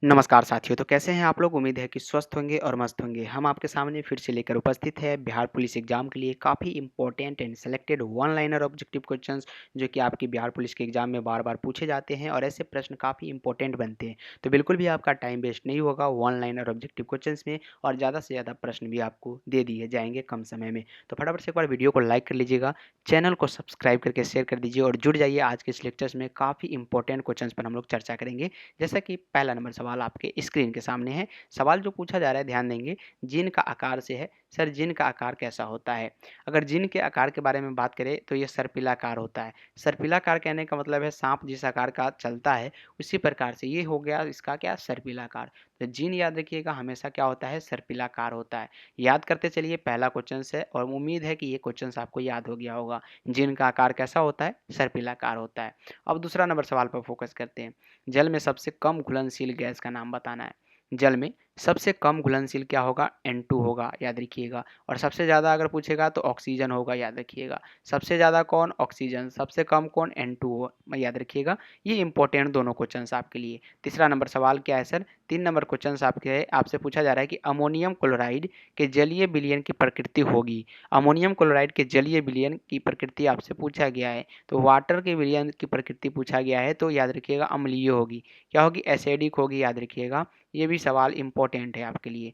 नमस्कार साथियों, तो कैसे हैं आप लोग? उम्मीद है कि स्वस्थ होंगे और मस्त होंगे। हम आपके सामने फिर से लेकर उपस्थित हैं बिहार पुलिस एग्जाम के लिए काफ़ी important and selected one liner objective questions जो कि आपकी बिहार पुलिस के एग्जाम में बार-बार पूछे जाते हैं और ऐसे प्रश्न काफ़ी इंपॉर्टेंट बनते हैं। तो बिल्कुल भी आपका टाइम वेस्ट नहीं होगा वन लाइनर ऑब्जेक्टिव क्वेश्चंस में और ज़्यादा से ज़्यादा प्रश्न भी आपको दे दिए जाएँगे कम समय में। तो फटाफट से एक बार वीडियो को लाइक कर लीजिएगा, चैनल को सब्सक्राइब करके शेयर कर दीजिए और जुड़ जाइए आज के इस लेक्चर्स में काफ़ी इंपॉर्टेंट क्वेश्चंस पर हम लोग चर्चा करेंगे। जैसा कि पहला नंबर सवाल आपके स्क्रीन के सामने है। सवाल जो पूछा जा रहा है ध्यान देंगे, जिन का आकार से है। सर जिन का आकार कैसा होता है? अगर जिन के आकार के बारे में बात करें तो ये सर्पिलाकार होता है। सर्पिलाकार कहने का मतलब है साँप जिस आकार का चलता है उसी प्रकार से ये हो गया इसका क्या सर्पिलाकार। तो जिन याद रखिएगा हमेशा क्या होता है सर्पिलाकार होता है। याद करते चलिए पहला क्वेश्चन है और उम्मीद है कि ये क्वेश्चन आपको याद हो गया होगा। जिन का आकार कैसा होता है? सर्पिलाकार होता है। अब दूसरा नंबर सवाल पर फोकस करते हैं। जल में सबसे कम घुलनशील गैस का नाम बताना है। जल में सबसे कम घुलनशील क्या होगा? N2 होगा, याद रखिएगा। और सबसे ज़्यादा अगर पूछेगा तो ऑक्सीजन होगा, याद रखिएगा। सबसे ज़्यादा कौन? ऑक्सीजन। सबसे कम कौन? N2 हो, याद रखिएगा। ये इंपॉर्टेंट दोनों क्वेश्चंस आपके लिए। तीसरा नंबर सवाल क्या है सर? 3 नंबर क्वेश्चंस आपसे पूछा जा रहा है कि अमोनियम क्लोराइड के जलीय विलयन की प्रकृति होगी। अमोनियम क्लोराइड के जलीय विलयन की प्रकृति आपसे पूछा गया है। तो वाटर के विलयन की प्रकृति पूछा गया है तो याद रखिएगा अम्लीय होगी। क्या होगी? एसिडिक होगी, याद रखिएगा। ये भी सवाल इंपॉर्टेंट है आपके लिए।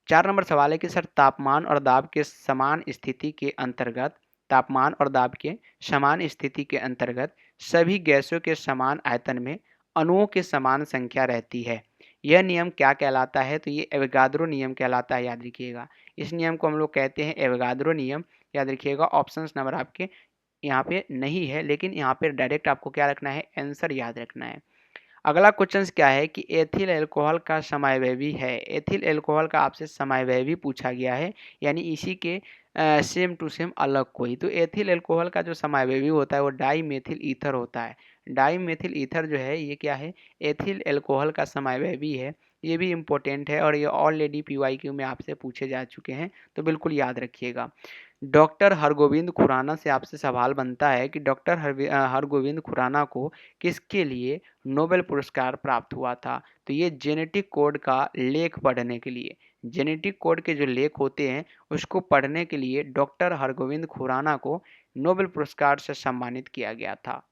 4 नंबर सवाल है कि सर तापमान और दाब के समान स्थिति के अंतर्गत सभी गैसों के समान आयतन में अणुओं की समान संख्या रहती है। यह नियम क्या कहलाता है? तो ये एवोगाद्रो नियम कहलाता है, याद रखिएगा। इस नियम को हम लोग कहते हैं एवोगाद्रो नियम, याद रखिएगा। ऑप्शंस नंबर आपके यहाँ पे नहीं है लेकिन यहाँ पे डायरेक्ट आपको क्या रखना है? आंसर याद रखना है। अगला क्वेश्चन क्या है कि एथिल अल्कोहल का समावयवी है। एथिल अल्कोहल का आपसे समावयवी पूछा गया है, यानी इसी के सेम टू सेम अलग कोई। तो एथिल अल्कोहल का जो समावयवी होता है वो डाई मेथिल ईथर होता है। डाई मेथिल ईथर जो है ये क्या है? एथिल अल्कोहल का समावयवी है। ये भी इम्पोर्टेंट है और ये ऑलरेडी PYQ में आपसे पूछे जा चुके हैं, तो बिल्कुल याद रखिएगा। डॉक्टर हरगोविंद खुराना से आपसे सवाल बनता है कि डॉक्टर हरगोविंद खुराना को किसके लिए नोबेल पुरस्कार प्राप्त हुआ था? तो ये जेनेटिक कोड का लेख पढ़ने के लिए। जेनेटिक कोड के जो लेख होते हैं उसको पढ़ने के लिए डॉक्टर हरगोविंद खुराना को नोबेल पुरस्कार से सम्मानित किया गया था।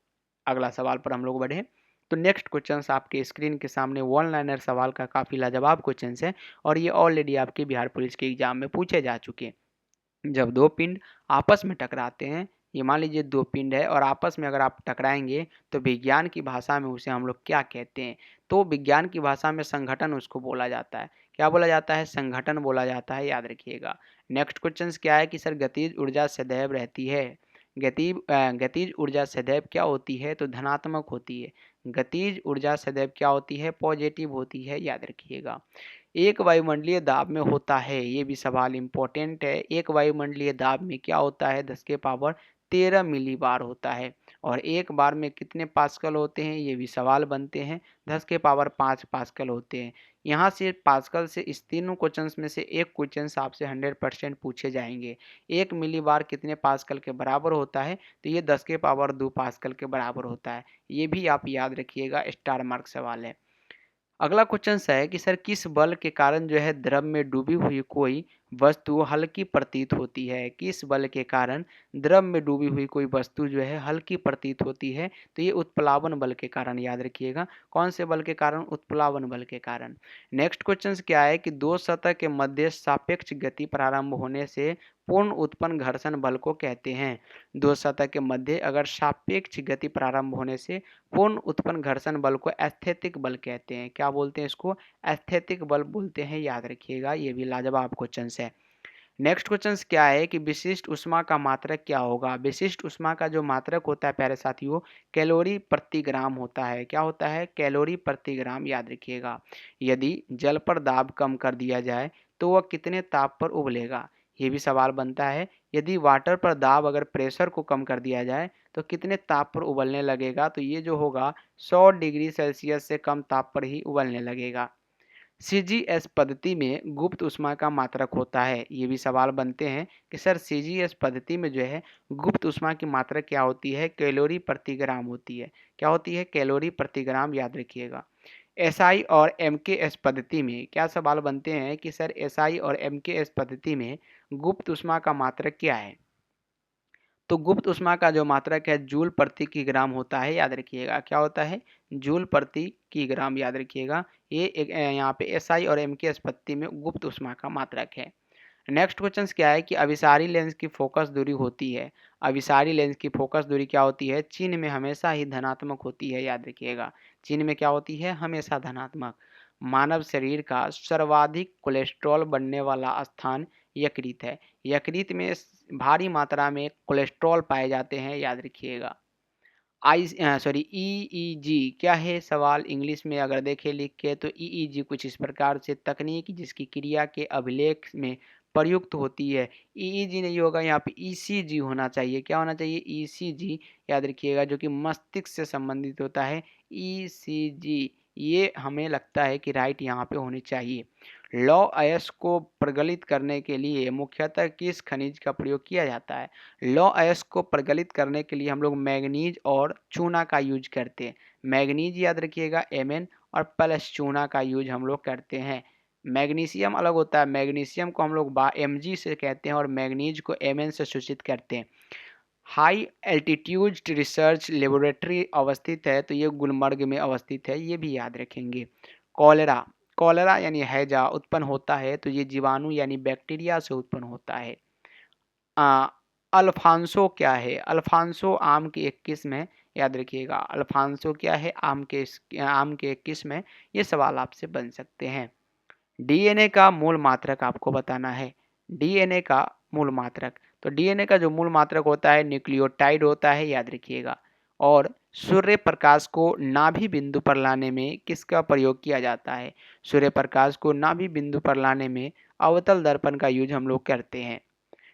अगला सवाल पर हम लोग बढ़े तो नेक्स्ट क्वेश्चन आपके स्क्रीन के सामने वन लाइनर सवाल का काफ़ी लाजवाब क्वेश्चन है और ये ऑलरेडी आपके बिहार पुलिस के एग्जाम में पूछे जा चुके हैं। जब दो पिंड आपस में टकराते हैं, ये मान लीजिए दो पिंड है और आपस में अगर आप टकराएंगे तो विज्ञान की भाषा में उसे हम लोग क्या कहते हैं? तो विज्ञान की भाषा में संघटन उसको बोला जाता है। क्या बोला जाता है? संघटन बोला जाता है, याद रखिएगा। नेक्स्ट क्वेश्चन क्या है कि सर गतिज ऊर्जा सदैव रहती है। गतिज ऊर्जा सदैव क्या होती है? तो धनात्मक होती है। गतिज ऊर्जा सदैव क्या होती है? पॉजिटिव होती है, याद रखिएगा। एक वायुमंडलीय दाब में होता है, ये भी सवाल इंपॉर्टेंट है। एक वायुमंडलीय दाब में क्या होता है? 10 के पावर 13 मिली बार होता है। और एक बार में कितने पास्कल होते हैं? ये भी सवाल बनते हैं। 10 के पावर 5 पास्कल होते हैं। यहाँ से पास्कल से इस तीनों क्वेश्चंस में से एक क्वेश्चन आपसे 100% पूछे जाएंगे। 1 मिली बार कितने पास्कल के बराबर होता है? तो ये 10 के पावर 2 पास्कल के बराबर होता है। ये भी आप याद रखिएगा, स्टार मार्क सवाल है। अगला क्वेश्चन है कि सर किस बल के कारण जो है द्रव में डूबी हुई कोई वस्तु हल्की प्रतीत होती है? किस बल के कारण द्रव में डूबी हुई कोई वस्तु जो है हल्की प्रतीत होती है? तो ये उत्प्लावन बल के कारण, याद रखिएगा। कौन से बल के कारण? उत्प्लावन बल के कारण। नेक्स्ट क्वेश्चन क्या है कि दो सतह के मध्य सापेक्ष गति प्रारंभ होने से पूर्ण उत्पन्न घर्षण बल को कहते हैं। दो सतह के मध्य अगर सापेक्ष गति प्रारंभ होने से पूर्ण उत्पन्न घर्षण बल को एस्थेटिक बल कहते हैं। क्या बोलते हैं इसको? एस्थेटिक बल बोलते हैं, याद रखिएगा। ये भी लाजवाब क्वेश्चन है। नेक्स्ट क्वेश्चन क्या है कि विशिष्ट ऊष्मा का मात्रक क्या होगा? विशिष्ट ऊष्मा का जो मात्रक होता है प्यारे साथियों, कैलोरी प्रति ग्राम होता है। क्या होता है? कैलोरी प्रति ग्राम, याद रखिएगा। यदि जल पर दाब कम कर दिया जाए तो वह कितने ताप पर उबलेगा? ये भी सवाल बनता है। यदि वाटर पर दाब अगर प्रेशर को कम कर दिया जाए तो कितने ताप पर उबलने लगेगा? तो ये जो होगा 100 डिग्री सेल्सियस से कम ताप पर ही उबलने लगेगा। CGS पद्धति में गुप्त ऊष्मा का मात्रक होता है। ये भी सवाल बनते हैं कि सर CGS पद्धति में जो है गुप्त ऊष्मा की मात्रा क्या होती है? कैलोरी प्रति ग्राम होती है। क्या होती है? कैलोरी प्रति ग्राम, याद रखिएगा। एसआई और एमकेएस पद्धति में क्या सवाल बनते हैं कि सर एसआई और एमकेएस पद्धति में गुप्त ऊष्मा का मात्रक क्या है? तो गुप्त ऊष्मा का जो मात्रक है जूल प्रति किग्राम होता है, याद रखिएगा। क्या होता है? जूल प्रति किग्राम, याद रखिएगा। ये एक यहाँ पे एसआई और एमकेएस पद्धति में गुप्त ऊष्मा का मात्रक है। नेक्स्ट क्वेश्चन क्या है कि अभिसारी लेंस की फोकस दूरी होती है। अभिसारी लेंस की फोकस दूरी क्या होती है? चिन्ह में हमेशा ही धनात्मक होती है, याद रखिएगा। चिन्ह में क्या होती है? हमेशा धनात्मक। मानव शरीर का सर्वाधिक कोलेस्ट्रॉल बनने वाला स्थान यकृत है। यकृत में भारी मात्रा में कोलेस्ट्रॉल पाए जाते हैं, याद रखिएगा। ईईजी क्या है? सवाल इंग्लिश में अगर देखें लिख के तो ईईजी कुछ इस प्रकार से तकनीक जिसकी क्रिया के अभिलेख में प्रयुक्त होती है। ईईजी नहीं होगा, यहाँ पे ईसीजी होना चाहिए। क्या होना चाहिए? ईसीजी, याद रखिएगा, जो कि मस्तिष्क से संबंधित होता है। ईसीजी ये हमें लगता है कि राइट यहाँ पे होनी चाहिए। लौह अयस्क को प्रगलित करने के लिए मुख्यतः किस खनिज का प्रयोग किया जाता है? लौह अयस्क को प्रगलित करने के लिए हम लोग मैग्नीज और चूना का यूज करते हैं। मैग्नीज याद रखिएगा Mn और प्लस चूना का यूज हम लोग करते हैं। मैग्नीशियम अलग होता है, मैग्नीशियम को हम लोग Mg से कहते हैं और मैग्नीज को Mn से सूचित करते हैं। हाई एल्टीट्यूड रिसर्च लेबोरेटरी अवस्थित है, तो ये गुलमर्ग में अवस्थित है, ये भी याद रखेंगे। कॉलेरा, कॉलेरा यानी हैजा उत्पन्न होता है, तो ये जीवाणु यानी बैक्टीरिया से उत्पन्न होता है। अल्फांसो क्या है? अल्फांसो आम की एक किस्म है, याद रखिएगा। अल्फांसो क्या है? आम के एक किस्म है। ये सवाल आपसे बन सकते हैं। डीएनए का मूल मात्रक आपको बताना है। डीएनए का मूल मात्रक, तो डीएनए का जो मूल मात्रक होता है न्यूक्लियोटाइड होता है, याद रखिएगा। और सूर्य प्रकाश को नाभि बिंदु पर लाने में किसका प्रयोग किया जाता है? सूर्य प्रकाश को नाभि बिंदु पर लाने में अवतल दर्पण का यूज हम लोग करते हैं।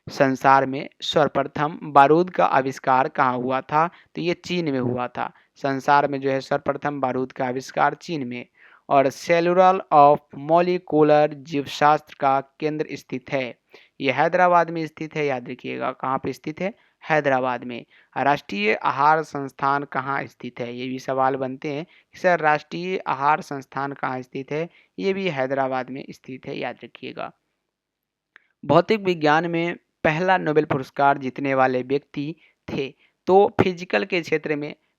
संसार में सर्वप्रथम बारूद का आविष्कार कहाँ हुआ था? तो ये चीन में हुआ था। संसार में जो है सर्वप्रथम बारूद का आविष्कार चीन में। और सेलुलर ऑफ मॉलिक्यूलर जीवशास्त्र का केंद्र स्थित है, ये हैदराबाद में स्थित है, याद रखिएगा। कहाँ पे स्थित है? हैदराबाद में। राष्ट्रीय आहार संस्थान कहाँ स्थित है? ये भी सवाल बनते हैं कि सर राष्ट्रीय आहार संस्थान कहाँ स्थित है? ये भी हैदराबाद में स्थित है, याद रखिएगा। भौतिक विज्ञान में पहला नोबेल पुरस्कार जीतने वाले व्यक्ति थे, तो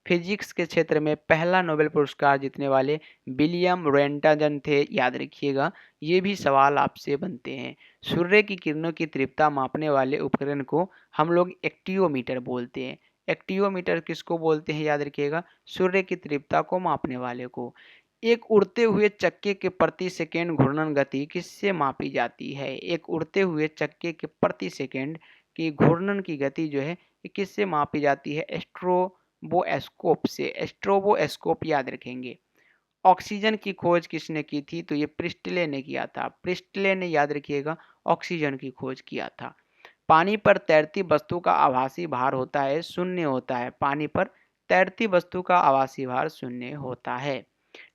फिजिक्स के क्षेत्र में पहला नोबेल पुरस्कार जीतने वाले विलियम रेंटजन थे, याद रखिएगा। ये भी सवाल आपसे बनते हैं। सूर्य की किरणों की तीव्रता मापने वाले उपकरण को हम लोग एक्टियोमीटर बोलते हैं। एक्टियोमीटर किसको बोलते हैं? याद रखिएगा, सूर्य की तीव्रता को मापने वाले को। एक उड़ते हुए चक्के के प्रति सेकेंड घूर्णन गति किससे मापी जाती है? एक उड़ते हुए चक्के के प्रति सेकेंड की घूर्णन की गति जो है ये किससे मापी जाती है? स्ट्रोबोस्कोप से। स्ट्रोबोस्कोप याद रखेंगे। ऑक्सीजन की खोज किसने की थी? तो ये प्रिस्टले ने किया था। प्रिस्टले ने, याद रखिएगा, ऑक्सीजन की खोज किया था। पानी पर तैरती वस्तु का आभासी भार होता है, शून्य होता है। पानी पर तैरती वस्तु का आभासी भार शून्य होता है।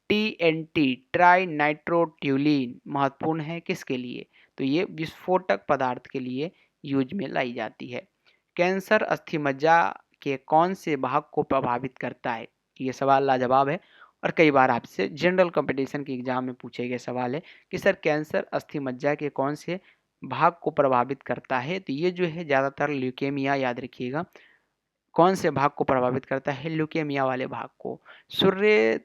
TNT ट्राई नाइट्रोट्यूलिन महत्वपूर्ण है किसके लिए? तो ये विस्फोटक पदार्थ के लिए यूज में लाई जाती है। कैंसर अस्थिमज्जा के कौन से भाग को प्रभावित करता है? ये सवाल लाजवाब है और कई बार आपसे जनरल कंपटीशन के एग्जाम में पूछे गए सवाल है कि सर कैंसर अस्थिमज्जा के कौन से भाग को प्रभावित करता है? तो ये जो है ज़्यादातर ल्यूकेमिया, याद रखिएगा। कौन से भाग को प्रभावित करता है? ल्यूकेमिया वाले भाग को। सूर्य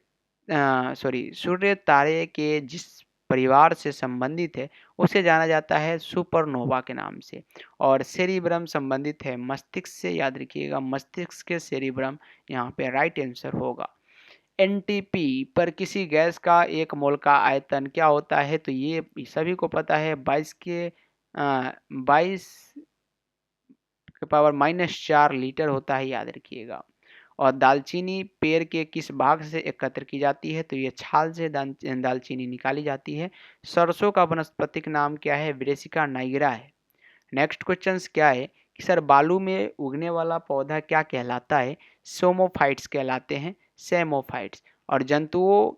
तारे के जिस परिवार से संबंधित है उसे जाना जाता है सुपरनोवा के नाम से। और सेरिब्रम संबंधित है मस्तिष्क से, याद रखिएगा। मस्तिष्क के सेरिब्रम यहाँ पे राइट आंसर होगा। एनटीपी पर किसी गैस का एक मोल का आयतन क्या होता है? तो ये सभी को पता है, 22 के पावर -4 लीटर होता है, याद रखिएगा। और दालचीनी पेड़ के किस भाग से एकत्र की जाती है? तो ये छाल से दालचीनी निकाली जाती है। सरसों का वानस्पतिक नाम क्या है? ब्रेसिका नाइग्रा है। नेक्स्ट क्वेश्चन क्या है कि सर बालू में उगने वाला पौधा क्या कहलाता है? सोमोफाइट्स कहलाते हैं, सेमोफाइट्स। और जंतुओं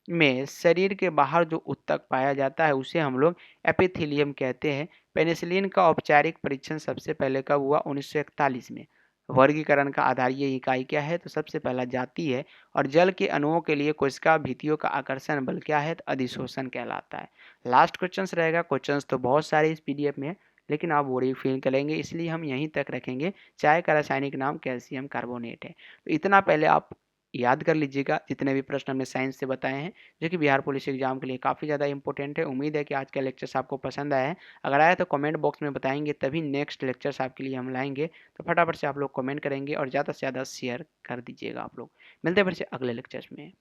में शरीर के बाहर जो उत्तक पाया जाता है उसे हम लोग एपिथेलियम कहते हैं। पेनिसिलिन का औपचारिक परीक्षण सबसे पहले कब हुआ? 1941 में। वर्गीकरण का आधारीय इकाई क्या है? तो सबसे पहला जाति है। और जल के अणुओं के लिए कोशिका भित्तियों का आकर्षण बल क्या है? तो अधिशोषण कहलाता है। लास्ट क्वेश्चंस रहेगा। क्वेश्चंस तो बहुत सारे इस पीडीएफ में है, लेकिन आप बोरिंग फील करेंगे, इसलिए हम यहीं तक रखेंगे। चाय का रासायनिक नाम कैल्शियम कार्बोनेट है। तो इतना पहले आप याद कर लीजिएगा, जितने भी प्रश्न हमने साइंस से बताए हैं, जो कि बिहार पुलिस एग्जाम के लिए काफ़ी ज़्यादा इंपॉर्टेंट है। उम्मीद है कि आज का लेक्चर्स आपको पसंद आया है। अगर आया तो कमेंट बॉक्स में बताएंगे, तभी नेक्स्ट लेक्चर्स आपके लिए हम लाएंगे। तो फटाफट से आप लोग कमेंट करेंगे और ज़्यादा से ज़्यादा शेयर कर दीजिएगा आप लोग। मिलते हैं फिर से अगले लेक्चर्स में।